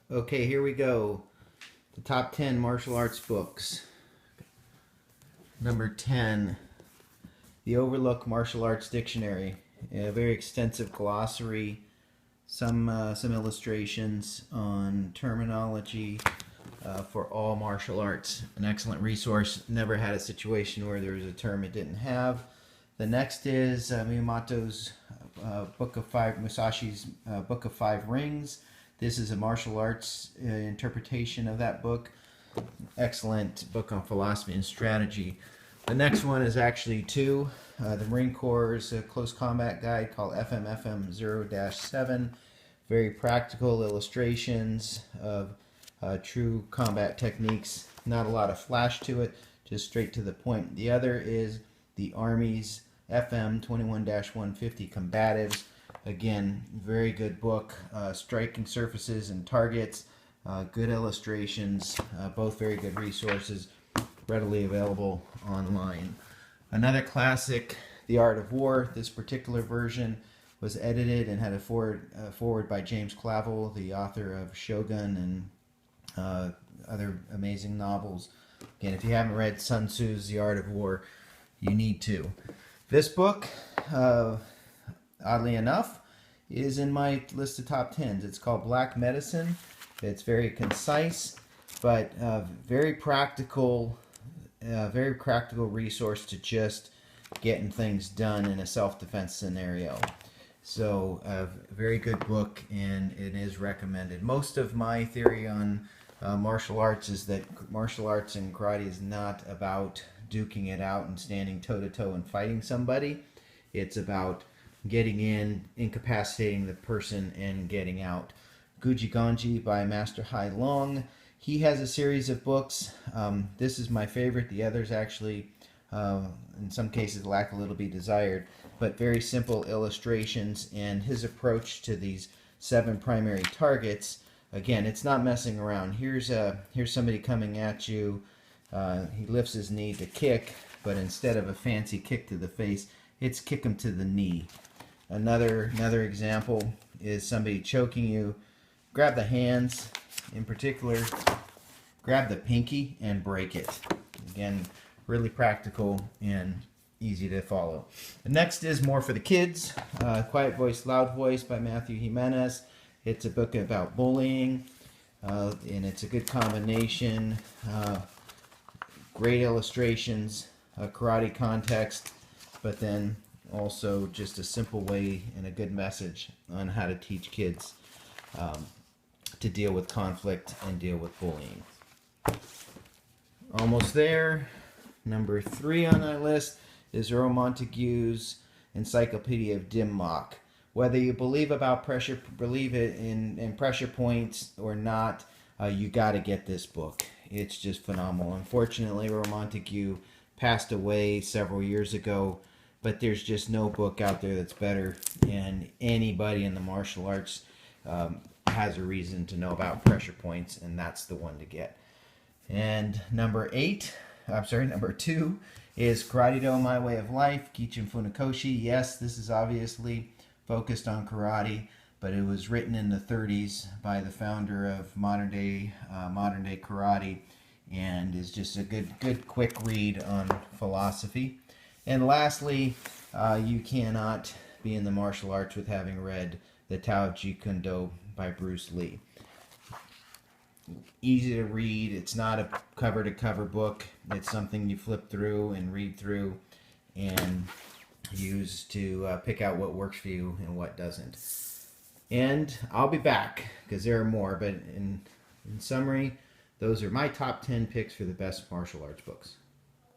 Okay, here we go. The top 10 martial arts books. Number 10, The Overlook Martial Arts Dictionary. A very extensive glossary, some illustrations on terminology for all martial arts. An excellent resource. Never had a situation where there was a term it didn't have. The next is Musashi's Book of Five Rings. This is a martial arts interpretation of that book. Excellent book on philosophy and strategy. The next one is actually two. The Marine Corps' Close Combat Guide called FMFM 0-7. Very practical illustrations of true combat techniques. Not a lot of flash to it, just straight to the point. The other is the Army's FM 21-150 Combatives. Again, very good book. Striking surfaces and targets, good illustrations, both very good resources, readily available online. Another classic, The Art of War. This particular version was edited and had a forward by James Clavell, the author of Shogun and other amazing novels. Again, if you haven't read Sun Tzu's The Art of War, you need to. This book, oddly enough, is in my list of top 10s. It's called Black Medicine. It's very concise, but very practical resource to just getting things done in a self-defense scenario. So a very good book, and it is recommended. Most of my theory on martial arts is that martial arts and karate is not about duking it out and standing toe-to-toe and fighting somebody. It's about getting in, incapacitating the person, and getting out. Gucci Kanji by Master Hai Long. He has a series of books. This is my favorite. The others actually, in some cases, lack a little be desired, but very simple illustrations, and his approach to these 7 primary targets. Again, it's not messing around. Here's somebody coming at you. He lifts his knee to kick, but instead of a fancy kick to the face, it's kick him to the knee. Another example is somebody choking you. Grab the hands, in particular, grab the pinky and break it. Again, really practical and easy to follow. The next is more for the kids. Quiet Voice, Loud Voice by Matthew Jimenez. It's a book about bullying, and it's a good combination. Great illustrations, karate context, but then also just a simple way and a good message on how to teach kids to deal with conflict and deal with bullying. Almost there. Number 3 on our list is Earl Montague's Encyclopedia of Dim Mak. Whether you believe it in pressure points or not, you got to get this book. It's just phenomenal. Unfortunately, Earl Montague passed away several years ago, but there's just no book out there that's better, and anybody in the martial arts has a reason to know about pressure points, and that's the one to get. And number 2 is Karate Do My Way of Life, Gichin Funakoshi. Yes, this is obviously focused on karate, but it was written in the 30s by the founder of modern day karate, and is just a good quick read on philosophy. And lastly, you cannot be in the martial arts with having read The Tao of Chi Kondo by Bruce Lee. Easy to read. It's not a cover-to-cover book. It's something you flip through and read through and use to pick out what works for you and what doesn't. And I'll be back because there are more, but in summary, those are my top 10 picks for the best martial arts books.